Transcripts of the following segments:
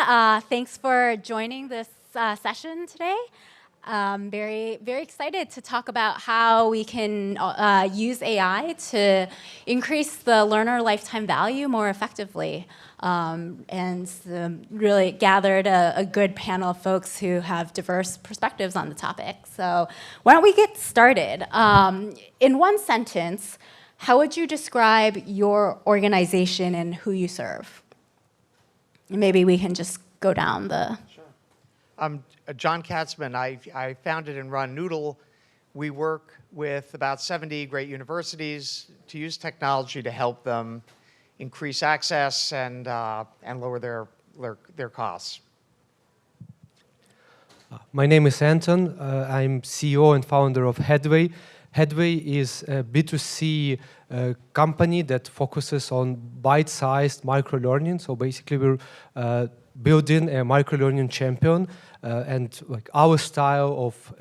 Thanks for joining this session today. Very excited to talk about how we can use AI to increase the learner lifetime value more effectively. Really gathered a good panel of folks who have diverse perspectives on the topic. So why don't we get started? In one sentence, how would you describe your organization and who you serve? Maybe we can just go down the... Sure. I'm John Katzman. I founded and run Noodle. We work with about 70 great universities to use technology to help them increase access and lower their costs. My name is Anton. I'm CEO and founder of Headway. Headway is a B2C company that focuses on bite-sized microlearning. So basically, we're building a microlearning champion, and like our style of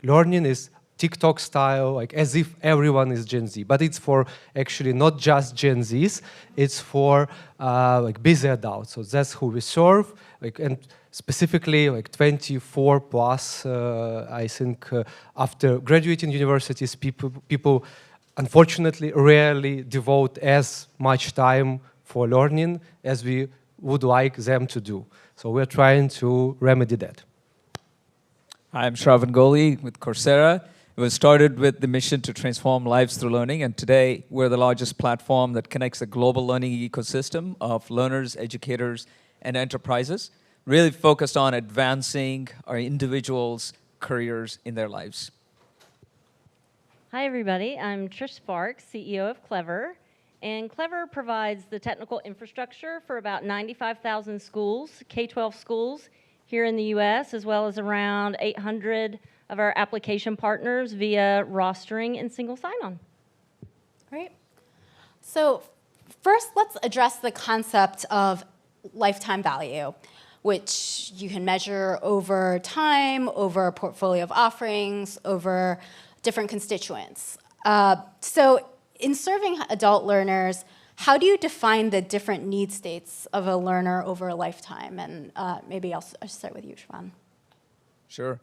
learning is TikTok style, like as if everyone is Gen Z. But it's for actually not just Gen Zs. It's for like busy adults. So that's who we serve. And specifically, like 24 plus, I think, after graduating universities, people unfortunately rarely devote as much time for learning as we would like them to do. So we're trying to remedy that. I'm Shravan Goli with Coursera. It was started with the mission to transform lives through learning, and today we're the largest platform that connects a global learning ecosystem of learners, educators, and enterprises, really focused on advancing our individuals' careers in their lives. Hi, everybody. I'm Trish Sparks, CEO of Clever. And Clever provides the technical infrastructure for about 95,000 schools, K-12 schools here in the US, as well as around 800 of our application partners via rostering and single sign-on. Great. So first, let's address the concept of lifetime value, which you can measure over time, over a portfolio of offerings, over different constituents. So in serving adult learners, how do you define the different need states of a learner over a lifetime? And maybe I'll start with you, Shravan. Sure.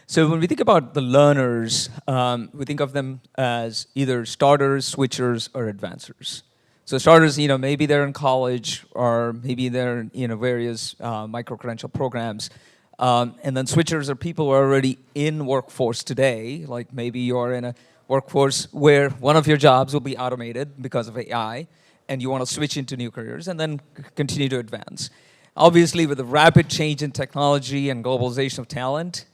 So when we think about the learners, we think of them as either starters, switchers, or advancers. So starters, maybe they're in college, or maybe they're in various micro-credential programs. And then switchers are people who are already in workforce today, like maybe you're in a workforce where one of your jobs will be automated because of AI, and you want to switch into new careers and then continue to advance. Obviously, with the rapid change in technology and globalization of talent,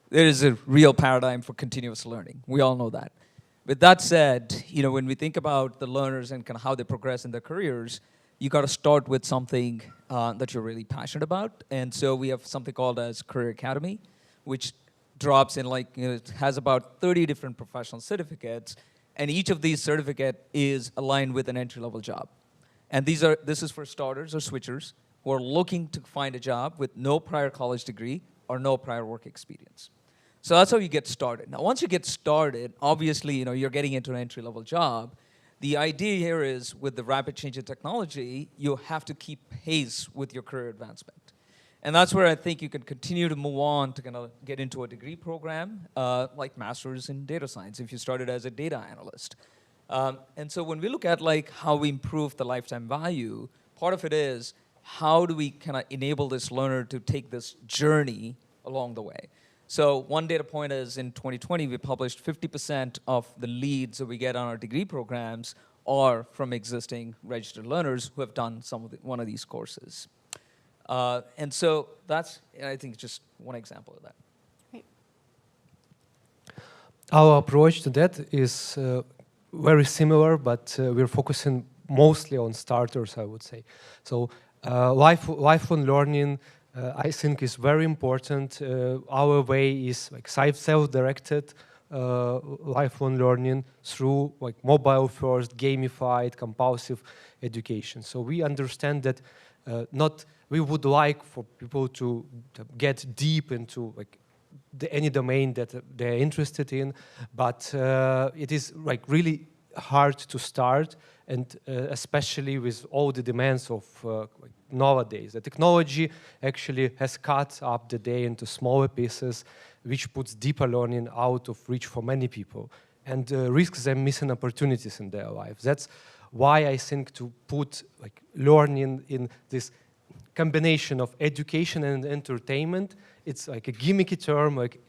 there is a real paradigm for continuous learning. We all know that. With that said, when we think about the learners and kind of how they progress in their careers, you got to start with something that you're really passionate about. And so we have something called as Career Academy, which drops in it has about 30 different professional certificates, and each of these certificates is aligned with an entry-level job. And this is for starters or switchers who are looking to find a job with no prior college degree or no prior work experience. So that's how you get started. Now, once you get started, obviously, you're getting into an entry-level job. The idea here is, with the rapid change in technology, you have to keep pace with your career advancement. And that's where I think you can continue to move on to kind of get into a degree program, like Masters in Data Science, if you started as a data analyst. And so when we look at how we improve the lifetime value, part of it is, how do we kind of enable this learner to take this journey along the way? So one data point is, in 2020, we published 50% of the leads that we get on our degree programs are from existing registered learners who have done one of these courses. And so that's, I think, just one example of that. Great. Our approach to that is very similar, but we're focusing mostly on starters, I would say. So lifelong learning, I think, is very important. Our way is self-directed lifelong learning through mobile-first, gamified, compulsive education. So we understand that we would like for people to get deep into any domain that they're interested in, but it is really hard to start, and especially with all the demands of like nowadays. The technology actually has cut up the day into smaller pieces, which puts deeper learning out of reach for many people and risks them missing opportunities in their life. That's why I think to put like learning in this combination of education and entertainment, it's like a gimmicky term, like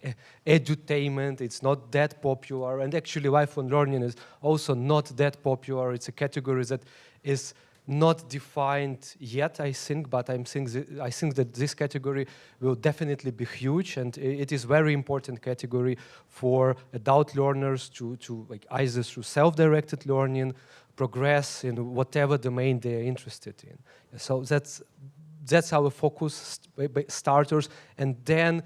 edutainment. It's not that popular, and actually lifelong learning is also not that popular. It's a category that is not defined yet, I think, but I think that this category will definitely be huge, and it is very important category for adult learners to like either through self-directed learning, progress in whatever domain they're interested in. So that's our focus starters, and then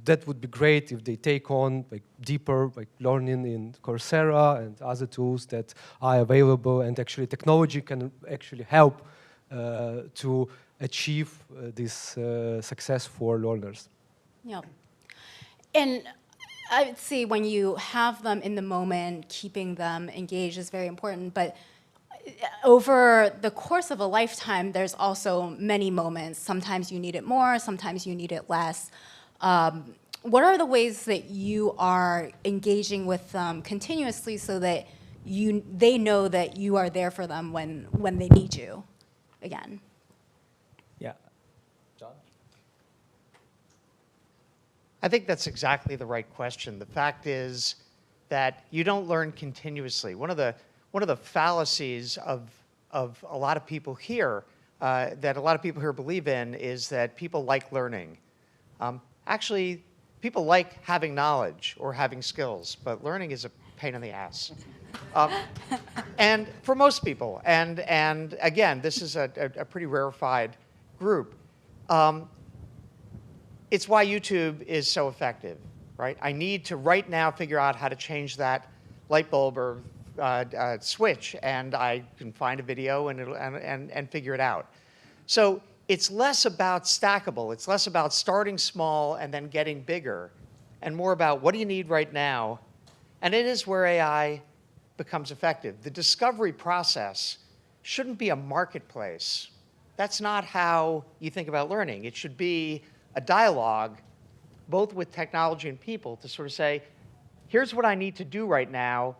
that would be great if they take on like deeper like learning in Coursera and other tools that are available, and actually technology can actually help to achieve this success for learners. Yeah. And I would say when you have them in the moment, keeping them engaged is very important, but over the course of a lifetime, there's also many moments. Sometimes you need it more, sometimes you need it less. What are the ways that you are engaging with them continuously so that they know that you are there for them when they need you again? Yeah. John? I think that's exactly the right question. The fact is that you don't learn continuously. One of the fallacies of a lot of people here, that a lot of people here believe in, is that people like learning. Actually, people like having knowledge or having skills, but learning is a pain in the ass. And for most people, and again, this is a pretty rarefied group. It's why YouTube is so effective, right? I need to right now figure out how to change that light bulb or switch, and I can find a video and figure it out. So it's less about stackable. It's less about starting small and then getting bigger, and more about what do you need right now. And it is where AI becomes effective. The discovery process shouldn't be a marketplace. That's not how you think about learning. It should be a dialogue, both with technology and people, to sort of say, here's what I need to do right now.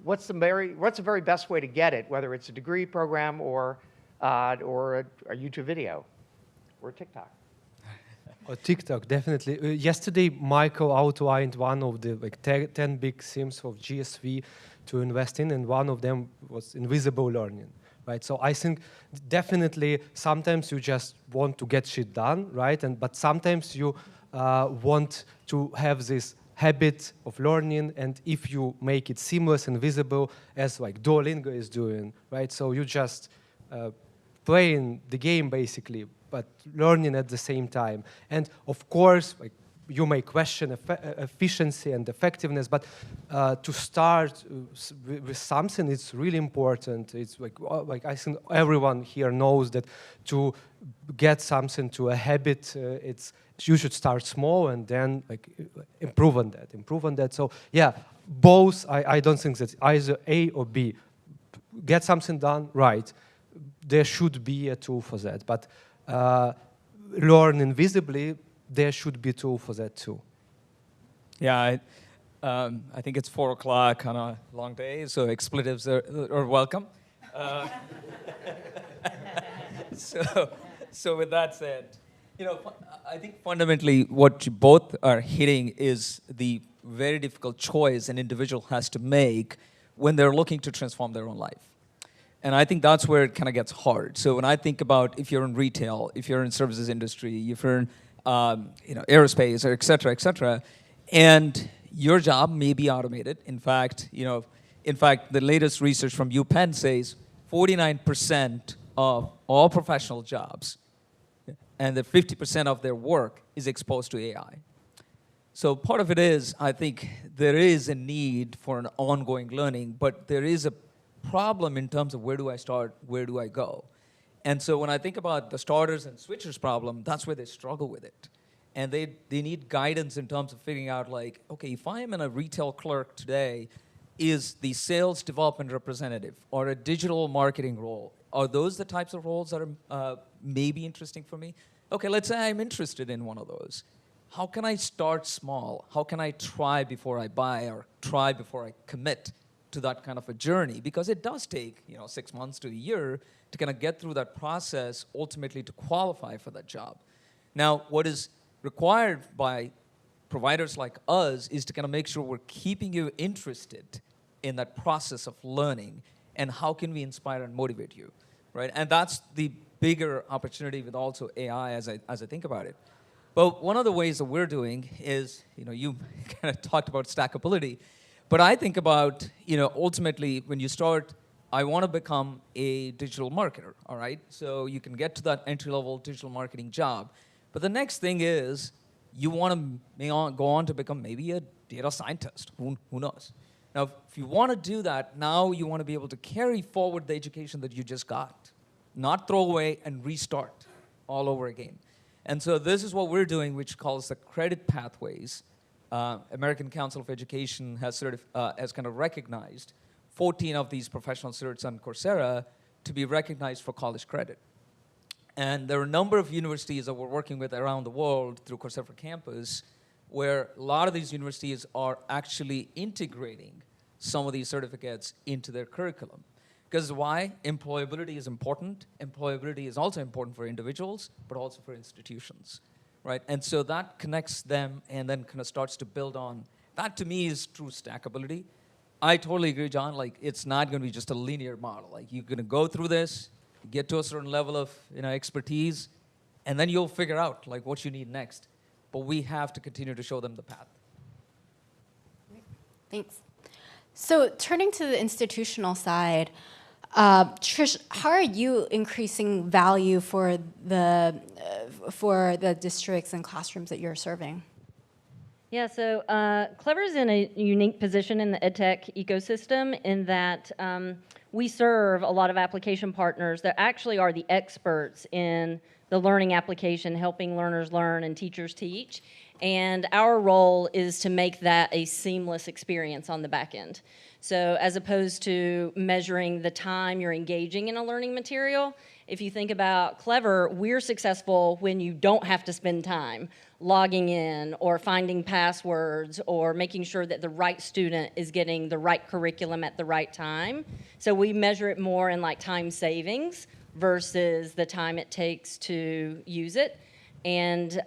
What's the very best way to get it, whether it's a degree program or a YouTube video or TikTok? Or TikTok, definitely. Yesterday, Michael outlined one of the like 10 big themes of GSV to invest in, and one of them was invisible learning, right? So I think definitely sometimes you just want to get shit done, right? But sometimes you want to have this habit of learning, and if you make it seamless and visible, as like Duolingo is doing, right? So you just playing the game basically, but learning at the same time. And of course, like, you may question efficiency and effectiveness, but to start with something, it's really important. It's like I think everyone here knows that to get something to a habit, you should start small and then like improve on that. So yeah, both. I don't think that either A or B. Get something done right. There should be a tool for that, but learn invisibly, there should be a tool for that too. Yeah, I think it's 4 o'clock on a long day, so expletives are welcome. So with that said, I think fundamentally what you both are hitting is the very difficult choice an individual has to make when they're looking to transform their own life. And I think that's where it kind of gets hard. So when I think about if you're in retail, if you're in services industry, if you're in aerospace, or et cetera, and your job may be automated. In fact, the latest research from UPenn says 49% of all professional jobs and that 50% of their work is exposed to AI. So part of it is, I think there is a need for an ongoing learning, but there is a problem in terms of where do I start, where do I go? And so when I think about the starters and switchers problem, that's where they struggle with it. And they need guidance in terms of figuring out like, okay, if I'm a retail clerk today, is the sales development representative or a digital marketing role. Are those the types of roles that are maybe interesting for me? Okay, let's say I'm interested in one of those. How can I start small? How can I try before I buy or try before I commit to that kind of a journey? Because it does take 6 months to a year to kind of get through that process, ultimately to qualify for that job. Now, what is required by providers like us is to kind of make sure we're keeping you interested in that process of learning, and how can we inspire and motivate you, right? And that's the bigger opportunity with also AI as I think about it. But one of the ways that we're doing is, you kind of talked about stackability, but I think about, ultimately when you start, I want to become a digital marketer, all right? So you can get to that entry-level digital marketing job. But the next thing is, you want to go on to become maybe a data scientist. Who knows? Now, if you want to do that, now you want to be able to carry forward the education that you just got, not throw away and restart all over again. And so this is what we're doing, which calls the credit pathways. American Council of Education has kind of recognized 14 of these professional certs on Coursera to be recognized for college credit. And there are a number of universities that we're working with around the world through Coursera for Campus, where a lot of these universities are actually integrating some of these certificates into their curriculum. Because why? Employability is important. Employability is also important for individuals, but also for institutions, right? And so that connects them and then kind of starts to build on. That to me is true stackability. I totally agree, John. Like, it's not going to be just a linear model. Like, you're going to go through this, get to a certain level of expertise, and then you'll figure out like what you need next. But we have to continue to show them the path. Thanks. So turning to the institutional side, Trish, how are you increasing value for the districts and classrooms that you're serving? Yeah, so Clever's in a unique position in the EdTech ecosystem in that we serve a lot of application partners that actually are the experts in the learning application, helping learners learn and teachers teach. And our role is to make that a seamless experience on the back end. So as opposed to measuring the time you're engaging in a learning material, if you think about Clever, we're successful when you don't have to spend time logging in or finding passwords or making sure that the right student is getting the right curriculum at the right time. So we measure it more in like time savings versus the time it takes to use it. And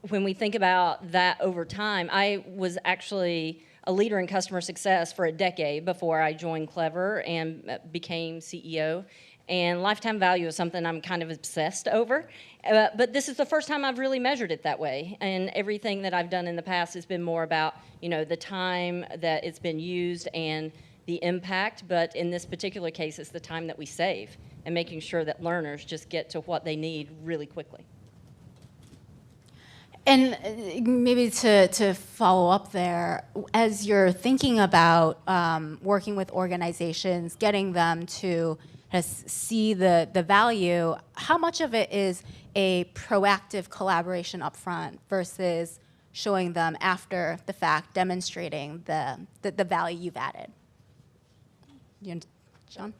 when we think about that over time, I was actually a leader in customer success for a decade before I joined Clever and became CEO. And lifetime value is something I'm kind of obsessed over. But this is the first time I've really measured it that way. And everything that I've done in the past has been more about, the time that it's been used and the impact. But in this particular case, it's the time that we save and making sure that learners just get to what they need really quickly. And maybe to follow up there, as you're thinking about working with organizations, getting them to see the value, how much of it is a proactive collaboration up front versus showing them after the fact, demonstrating the value you've added? John?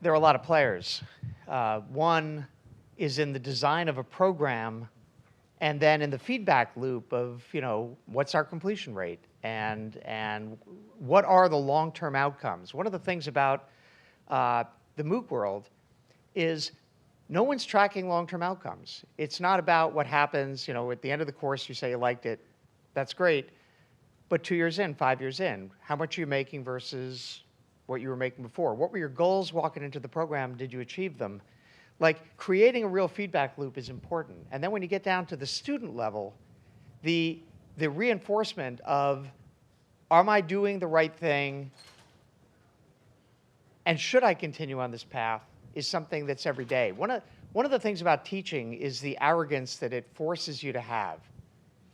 There are a lot of players. One is in the design of a program, and then in the feedback loop of, what's our completion rate and what are the long-term outcomes. One of the things about the MOOC world is no one's tracking long-term outcomes. It's not about what happens, at the end of the course you say you liked it, that's great, but 2 years in, 5 years in, how much are you making versus what you were making before? What were your goals walking into the program? Did you achieve them? Like, creating a real feedback loop is important. And then when you get down to the student level, the reinforcement of, am I doing the right thing? And should I continue on this path is something that's every day. One of the things about teaching is the arrogance that it forces you to have,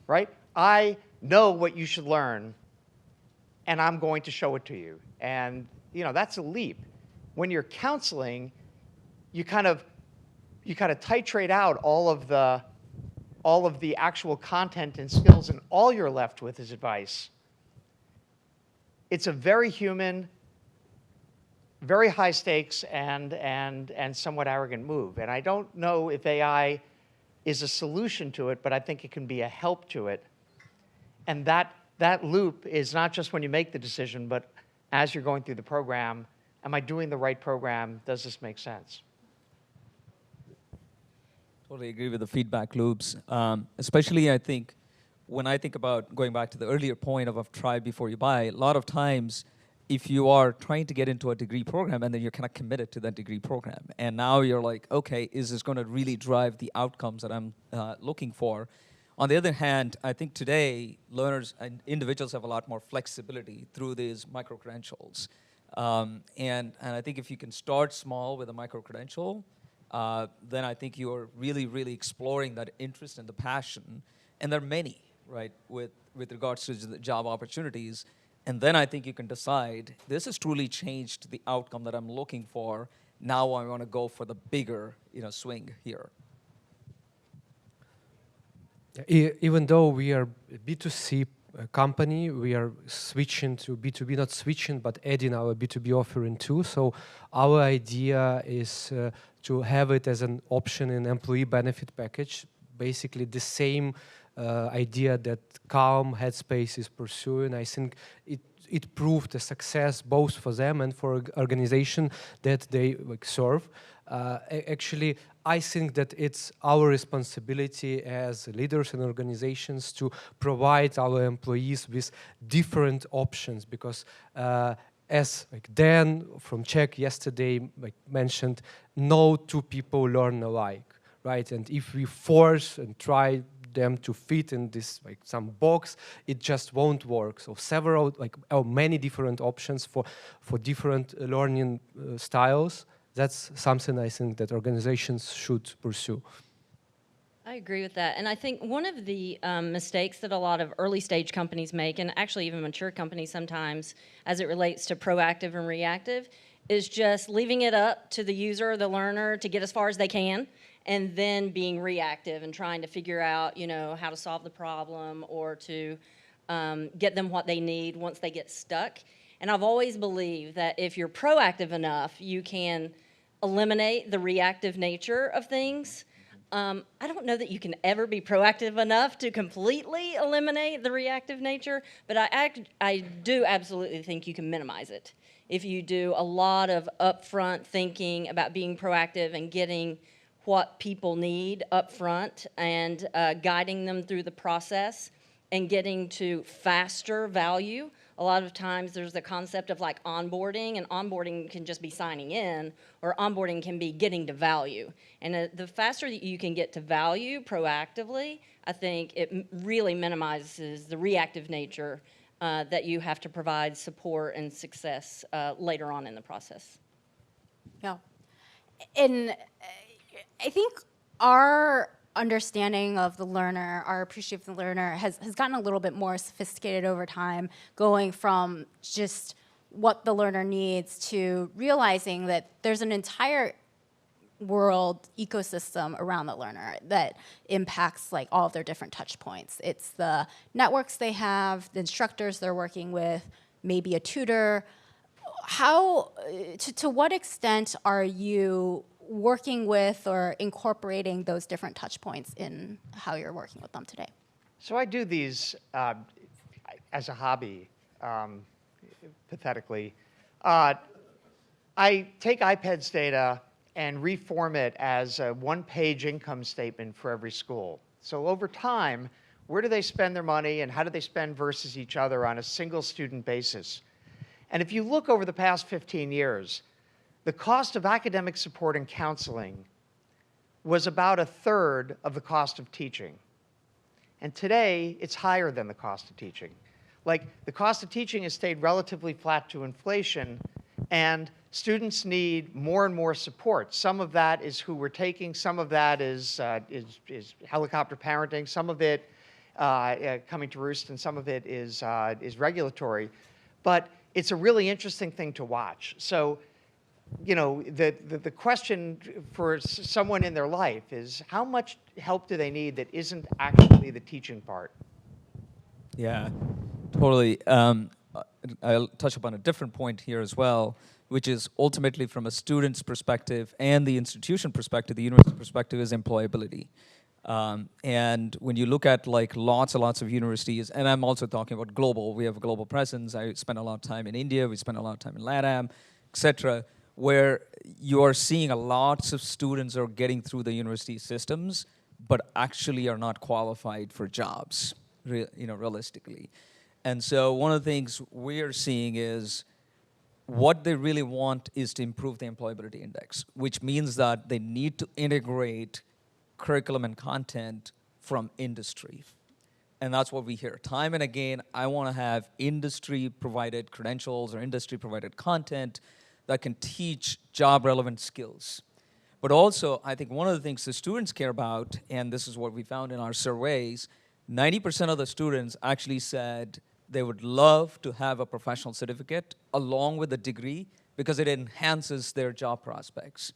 right? I know what you should learn, and I'm going to show it to you. And, that's a leap. When you're counseling, you kind of titrate out all of the actual content and skills, and all you're left with is advice. it's a very human, very high stakes and somewhat arrogant move. And I don't know if AI is a solution to it, but I think it can be a help to it. And that loop is not just when you make the decision, but as you're going through the program, am I doing the right program? Does this make sense? Totally agree with the feedback loops. Especially, I think, when I think about going back to the earlier point of try before you buy, a lot of times, if you are trying to get into a degree program and then you're kind of committed to that degree program, and now you're like, okay, is this going to really drive the outcomes that I'm looking for? On the other hand, I think today, learners and individuals have a lot more flexibility through these micro-credentials. And I think if you can start small with a micro-credential, then I think you're really, really exploring that interest and the passion. And there are many, right, with regards to the job opportunities. And then I think you can decide, this has truly changed the outcome that I'm looking for. Now I want to go for the bigger, swing here. Even though we are a B2C company, we are switching to B2B, not switching, but adding our B2B offering too. So our idea is to have it as an option in employee benefit package, basically the same idea that Calm Headspace is pursuing. I think it proved a success both for them and for organization that they serve. Actually, I think that it's our responsibility as leaders and organizations to provide our employees with different options, because as Dan from Czech yesterday mentioned, no two people learn alike, right? And if we force and try them to fit in this some box, it just won't work. So several many different options for different learning styles. That's something I think that organizations should pursue. I agree with that. And I think one of the mistakes that a lot of early stage companies make, and actually even mature companies sometimes, as it relates to proactive and reactive, is just leaving it up to the user or the learner to get as far as they can, and then being reactive and trying to figure out, how to solve the problem or to get them what they need once they get stuck. And I've always believed that if you're proactive enough, you can eliminate the reactive nature of things. I don't know that you can ever be proactive enough to completely eliminate the reactive nature, but I do absolutely think you can minimize it if you do a lot of upfront thinking about being proactive and getting what people need up front and guiding them through the process and getting to faster value. A lot of times there's the concept of onboarding, and onboarding can just be signing in, or onboarding can be getting to value. And the faster that you can get to value proactively, I think it really minimizes the reactive nature that you have to provide support and success later on in the process. Yeah. And I think our understanding of the learner, our appreciation of the learner has gotten a little bit more sophisticated over time, going from just what the learner needs to realizing that there's an entire world ecosystem around the learner that impacts all of their different touch points. It's the networks they have, the instructors they're working with, maybe a tutor. To what extent are you working with or incorporating those different touch points in how you're working with them today? So I do these as a hobby, pathetically. I take iPad's data and reform it as a one-page income statement for every school. So over time, where do they spend their money and how do they spend versus each other on a single student basis? And if you look over the past 15 years, the cost of academic support and counseling was about 1/3 of the cost of teaching. And today, it's higher than the cost of teaching. The cost of teaching has stayed relatively flat to inflation, and students need more and more support. Some of that is who we're taking, some of that is helicopter parenting, some of it coming to roost, and some of it is regulatory. But it's a really interesting thing to watch. So, the question for someone in their life is, how much help do they need that isn't actually the teaching part? Yeah, totally. I'll touch upon a different point here as well, which is ultimately from a student's perspective and the institution perspective, the university perspective, is employability. And when you look at like lots and lots of universities, and I'm also talking about global, we have a global presence. I spend a lot of time in India, we spend a lot of time in LATAM, et cetera, where you are seeing a lots of students are getting through the university systems, but actually are not qualified for jobs, realistically. And so one of the things we are seeing is what they really want is to improve the employability index, which means that they need to integrate curriculum and content from industry. And that's what we hear. Time and again, I want to have industry-provided credentials or industry-provided content that can teach job-relevant skills. But also, I think one of the things the students care about, and this is what we found in our surveys, 90% of the students actually said they would love to have a professional certificate along with a degree because it enhances their job prospects.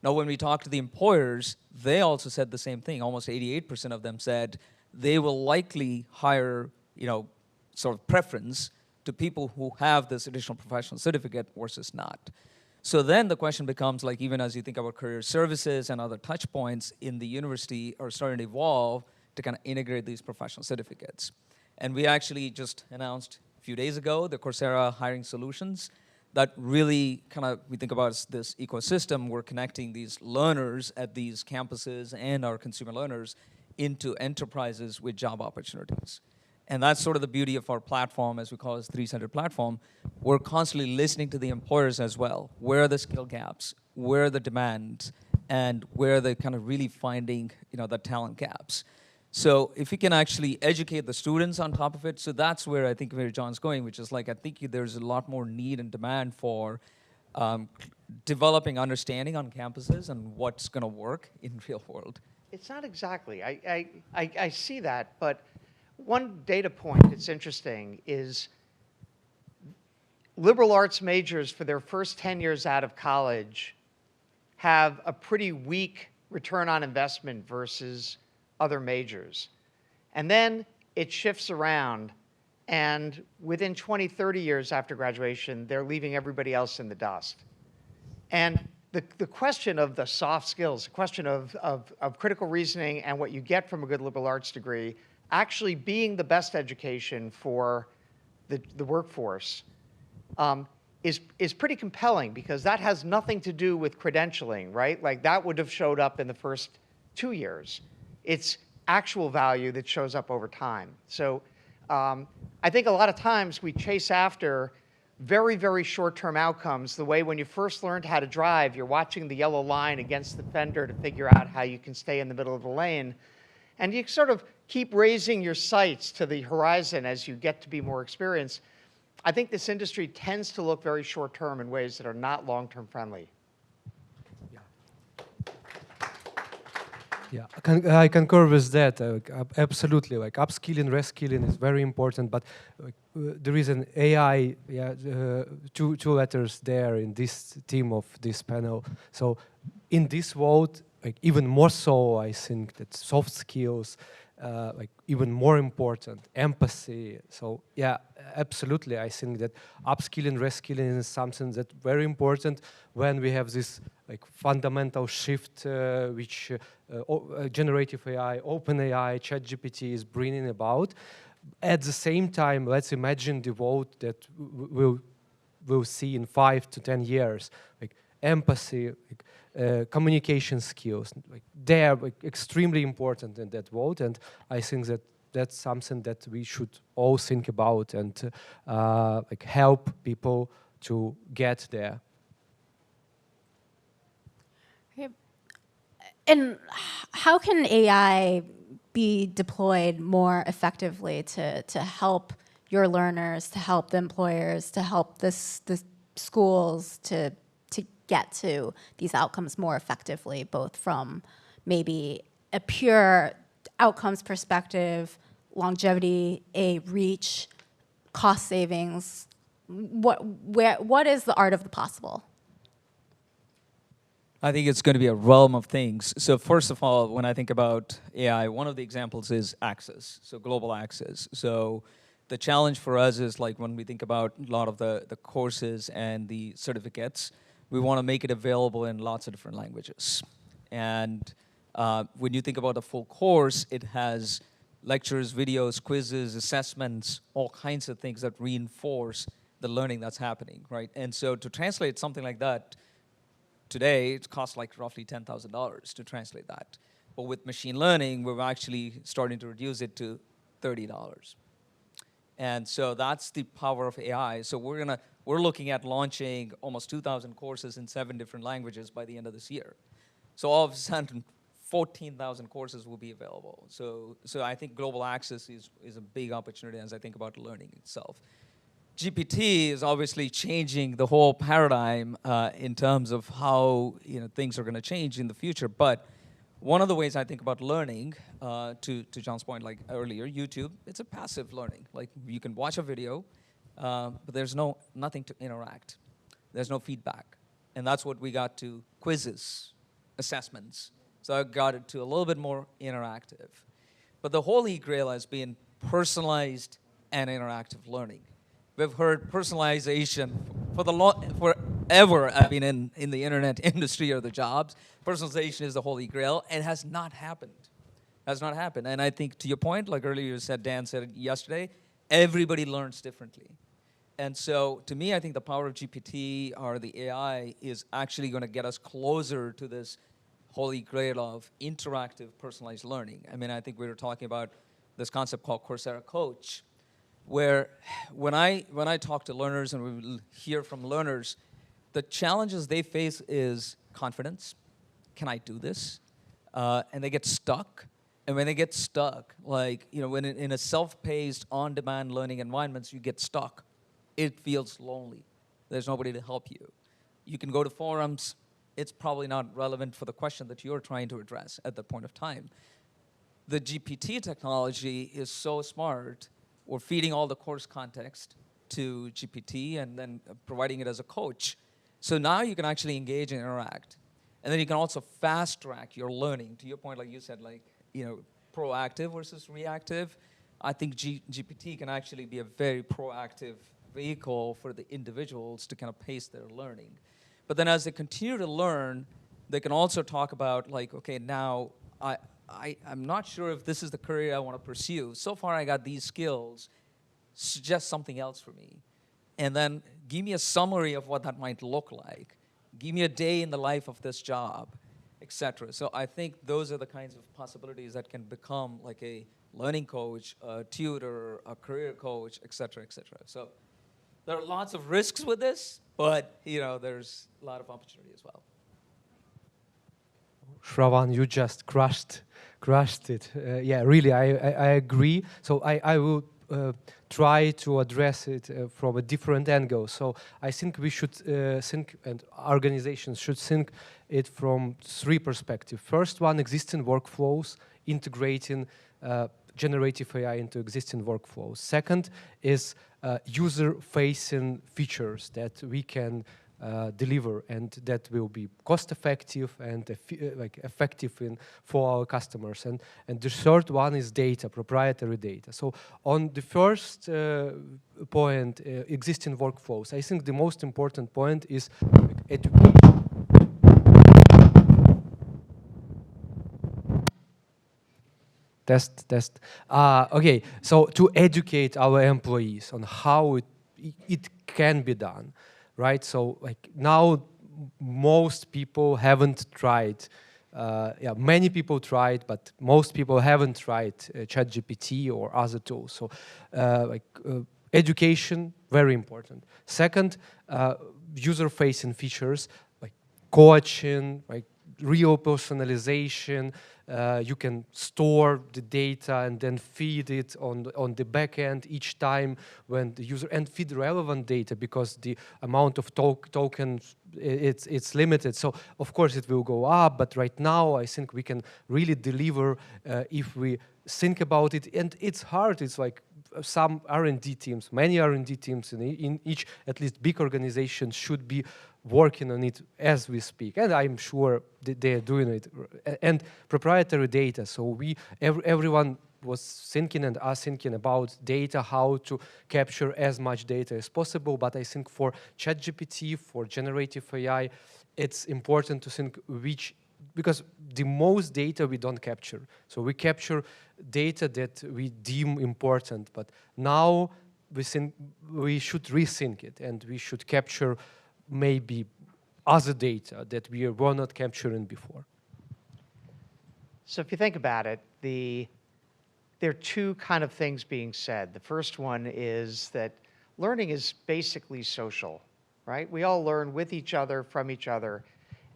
Now, when we talk to the employers, they also said the same thing. Almost 88% of them said they will likely hire, sort of preference to people who have this additional professional certificate versus not. So then the question becomes, like, even as you think about career services and other touch points in the university are starting to evolve to kind of integrate these professional certificates. And we actually just announced a few days ago the Coursera hiring solutions that really kind of, we think about this ecosystem, we're connecting these learners at these campuses and our consumer learners into enterprises with job opportunities. And that's sort of the beauty of our platform, as we call it, 3-centered platform. We're constantly listening to the employers as well. Where are the skill gaps? Where are the demands? And where are they kind of really finding, the talent gaps? So if we can actually educate the students on top of it, so that's where I think where John's going, which is like, I think there's a lot more need and demand for developing understanding on campuses and what's going to work in real world. It's not exactly. I see that, but one data point that's interesting is liberal arts majors for their first 10 years out of college have a pretty weak return on investment versus other majors. And then it shifts around, and within 20, 30 years after graduation, they're leaving everybody else in the dust. And the question of the soft skills, the question of critical reasoning and what you get from a good liberal arts degree actually being the best education for the workforce is pretty compelling, because that has nothing to do with credentialing, right? Like, that would have showed up in the first 2 years. It's actual value that shows up over time. So I think a lot of times we chase after very, very short-term outcomes, the way when you first learned how to drive, you're watching the yellow line against the fender to figure out how you can stay in the middle of the lane. And you sort of keep raising your sights to the horizon as you get to be more experienced. I think this industry tends to look very short-term in ways that are not long-term friendly. Yeah, I concur with that. Absolutely, like upskilling, reskilling is very important. But there is an AI, two letters there in this team of this panel. So in this world, like even more so, I think that soft skills, like even more important, empathy. So yeah, absolutely, I think that upskilling, reskilling is something that's very important when we have this like fundamental shift which generative AI, OpenAI, ChatGPT is bringing about. At the same time, let's imagine the world that we'll see in 5 to 10 years, like empathy, like, communication skills, like they are like extremely important in that world, and I think that that's something that we should all think about and like help people to get there. And how can AI be deployed more effectively to help your learners, to help the employers, to help the schools to get to these outcomes more effectively, both from maybe a pure outcomes perspective, longevity, reach, cost savings? What is the art of the possible? I think it's going to be a realm of things. So first of all, when I think about AI, one of the examples is access, so global access. So The challenge for us is like when we think about a lot of the courses and the certificates, we want to make it available in lots of different languages. And when you think about the full course, it has lectures, videos, quizzes, assessments, all kinds of things that reinforce the learning that's happening, right? And so to translate something like that, today it costs like roughly $10,000 to translate that. But with machine learning, we're actually starting to reduce it to $30. And so that's the power of AI. So we're looking at launching almost 2,000 courses in 7 different languages by the end of this year. So all of a sudden, 14,000 courses will be available. So I think global access is a big opportunity as I think about learning itself. GPT is obviously changing the whole paradigm in terms of how things are going to change in the future. But one of the ways I think about learning, to John's point, like earlier, YouTube, it's a passive learning. Like you can watch a video, but there's nothing to interact. There's no feedback. And that's what we got to quizzes, assessments. So I got it to a little bit more interactive. But the holy grail has been personalized and interactive learning. We've heard personalization forever. I mean, in the internet industry or the jobs, personalization is the holy grail, and has not happened. Has not happened. And I think to your point, like earlier you said, Dan said it yesterday, everybody learns differently. And so to me, I think the power of GPT or the AI is actually going to get us closer to this holy grail of interactive personalized learning. I mean, I think we were talking about this concept called Coursera Coach, where when I talk to learners and we hear from learners, the challenges they face is confidence. Can I do this? And they get stuck. And when they get stuck, like, when in a self-paced, on-demand learning environments, you get stuck. It feels lonely. There's nobody to help you. You can go to forums. It's probably not relevant for the question that you're trying to address at the point of time. The GPT technology is so smart. We're feeding all the course context to GPT and then providing it as a coach. So now you can actually engage and interact. And then you can also fast track your learning. To your point, like you said, like, proactive versus reactive. I think GPT can actually be a very proactive vehicle for the individuals to kind of pace their learning. But then as they continue to learn, they can also talk about, like, okay, now I'm not sure if this is the career I want to pursue. So far I got these skills. Suggest something else for me. And then give me a summary of what that might look like. Give me a day in the life of this job, etc. So I think those are the kinds of possibilities that can become like a learning coach, a tutor, a career coach, etc., etc. So there are lots of risks with this, but there's a lot of opportunity as well. Shravan, you just crushed it. Yeah, really, I agree. So I will try to address it from a different angle. So I think we should think, and organizations should think it from 3 perspectives. First one, existing workflows, integrating generative AI into existing workflows. Second is user-facing features that we can deliver, and that will be cost-effective and effective for our customers. And the third one is data, proprietary data. So on the first point, existing workflows, I think the most important point is education. Test. Okay, so to educate our employees on how it can be done, right? So like now, most people haven't tried. Many people tried, but most people haven't tried ChatGPT or other tools. So education, very important. Second, user-facing features like coaching, like real personalization. You can store the data and then feed it on the back end each time when the user, and feed relevant data, because the amount of tokens, it's limited. So of course it will go up, but right now I think we can really deliver if we think about it. And it's hard. It's like some R&D teams, many R&D teams in each, at least big organizations, should be working on it as we speak, and I'm sure they're doing it. And proprietary data, so everyone was thinking and are thinking about data, how to capture as much data as possible. But I think for ChatGPT, for generative AI, it's important to think because the most data we don't capture. So we capture data that we deem important, but now we think we should rethink it, and we should capture maybe other data that we were not capturing before. So if you think about it, there are two kind of things being said. The first one is that learning is basically social, right? We all learn with each other, from each other.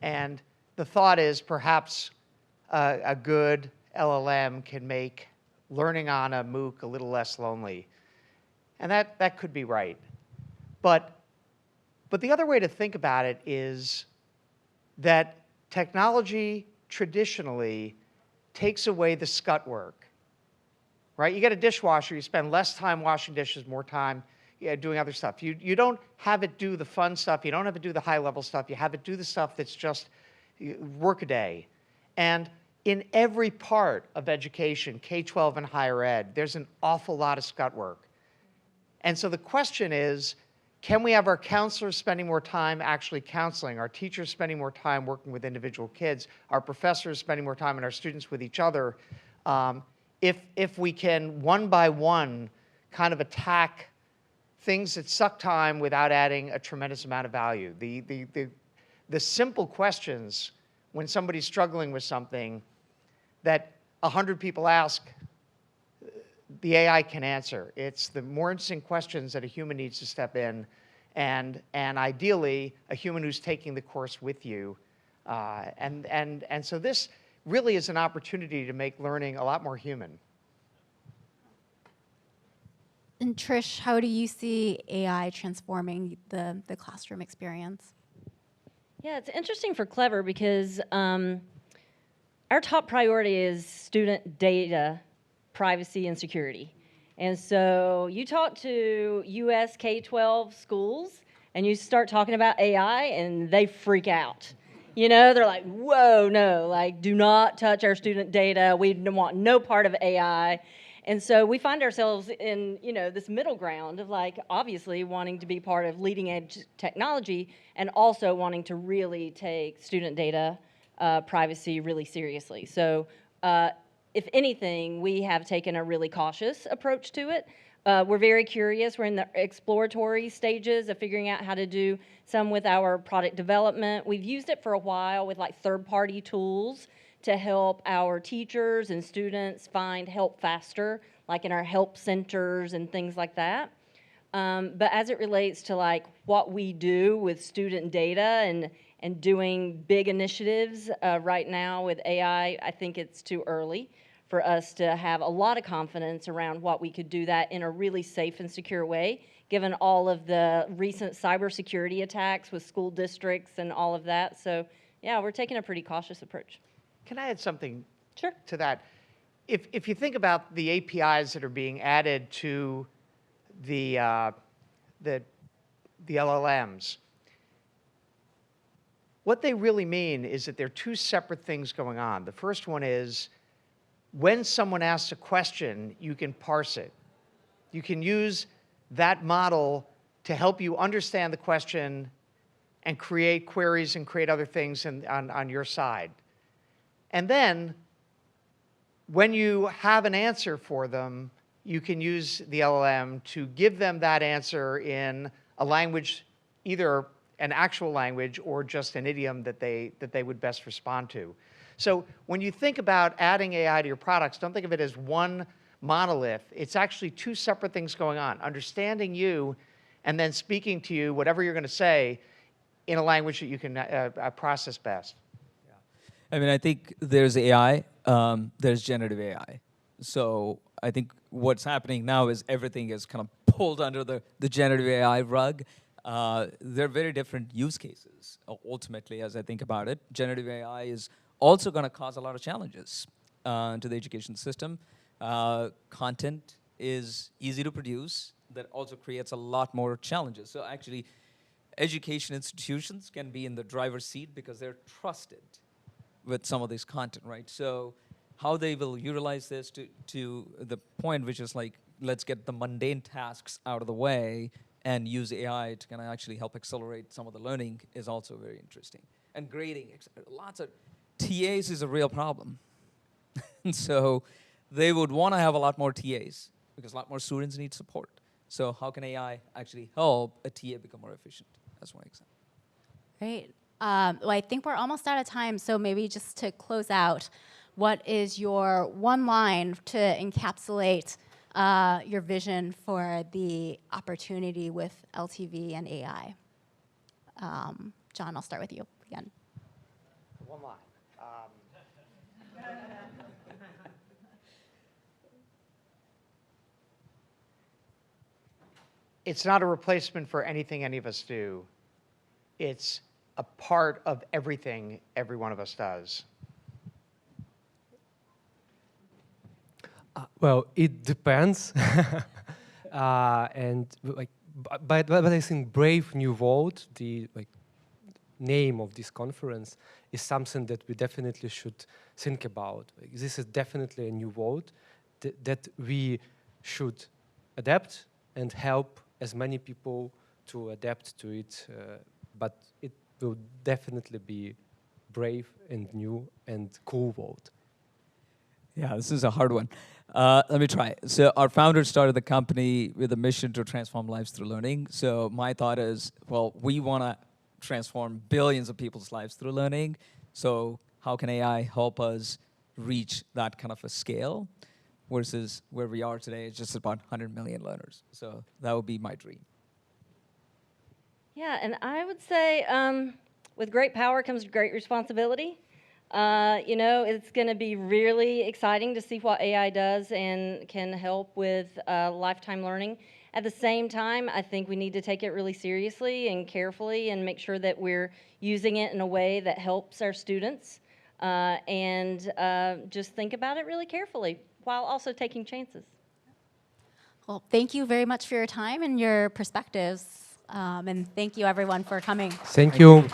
And the thought is perhaps a good LLM can make learning on a MOOC a little less lonely. And that could be right. But the other way to think about it is that technology traditionally takes away the scut work, right? You get a dishwasher, you spend less time washing dishes, more time doing other stuff. You don't have it do the fun stuff. You don't have it do the high-level stuff. You have it do the stuff that's just work a day. And in every part of education, K-12 and higher ed, there's an awful lot of scut work. And so the question is, can we have our counselors spending more time actually counseling, our teachers spending more time working with individual kids, our professors spending more time, and our students with each other, if we can, one by one, kind of attack things that suck time without adding a tremendous amount of value. The simple questions when somebody's struggling with something that 100 people ask, the AI can answer. It's the more interesting questions that a human needs to step in, and ideally, a human who's taking the course with you. And so this really is an opportunity to make learning a lot more human. And Trish, how do you see AI transforming the classroom experience? Yeah, it's interesting for Clever because our top priority is student data, privacy, and security. And so you talk to US K-12 schools and you start talking about AI and they freak out. You know, they're like, whoa, no, like do not touch our student data. We want no part of AI. And so we find ourselves in, this middle ground of like obviously wanting to be part of leading edge technology and also wanting to really take student data privacy really seriously. So if anything, we have taken a really cautious approach to it. We're very curious. We're in the exploratory stages of figuring out how to do some with our product development. We've used it for a while with like third-party tools to help our teachers and students find help faster, like in our help centers and things like that. But as it relates to like what we do with student data and doing big initiatives right now with AI, I think it's too early for us to have a lot of confidence around what we could do that in a really safe and secure way, given all of the recent cybersecurity attacks with school districts and all of that. So yeah, we're taking a pretty cautious approach. Can I add something Sure. to that? If you think about the APIs that are being added to the LLMs, what they really mean is that there are two separate things going on. The first one is when someone asks a question, you can parse it. You can use that model to help you understand the question and create queries and create other things on your side. And then, when you have an answer for them, you can use the LLM to give them that answer in a language, either an actual language or just an idiom that they would best respond to. So when you think about adding AI to your products, don't think of it as one monolith. It's actually two separate things going on. Understanding you and then speaking to you, whatever you're going to say, in a language that you can process best. I mean, I think there's AI, there's generative AI. So I think what's happening now is everything is kind of pulled under the generative AI rug. They're very different use cases, ultimately, as I think about it. Generative AI is also going to cause a lot of challenges to the education system. Content is easy to produce. That also creates a lot more challenges. So actually, education institutions can be in the driver's seat because they're trusted with some of this content, right? So how they will utilize this to the point which is like, let's get the mundane tasks out of the way and use AI to kind of actually help accelerate some of the learning is also very interesting. And grading, lots of TAs is a real problem. And so they would want to have a lot more TAs because a lot more students need support. So how can AI actually help a TA become more efficient? That's one example. Great. Well, I think we're almost out of time, so maybe just to close out, what is your one line to encapsulate your vision for the opportunity with LTV and AI? John, I'll start with you again. One line. It's not a replacement for anything any of us do. It's a part of everything every one of us does. Well, it depends. And like, but I think Brave New World, the name of this conference, is something that we definitely should think about. Like, this is definitely a new world that we should adapt and help as many people to adapt to it. But it will definitely be brave and new and cool world. Yeah, this is a hard one. Let me try. So our founder started the company with a mission to transform lives through learning. So my thought is, well, we want to transform billions of people's lives through learning. So how can AI help us reach that kind of a scale versus where we are today, it's just about 100 million learners. So that would be my dream. Yeah, and I would say with great power comes great responsibility. You know, it's going to be really exciting to see what AI does and can help with lifetime learning. At the same time, I think we need to take it really seriously and carefully and make sure that we're using it in a way that helps our students and just think about it really carefully while also taking chances. Well, thank you very much for your time and your perspectives. And thank you, everyone, for coming. Thank you.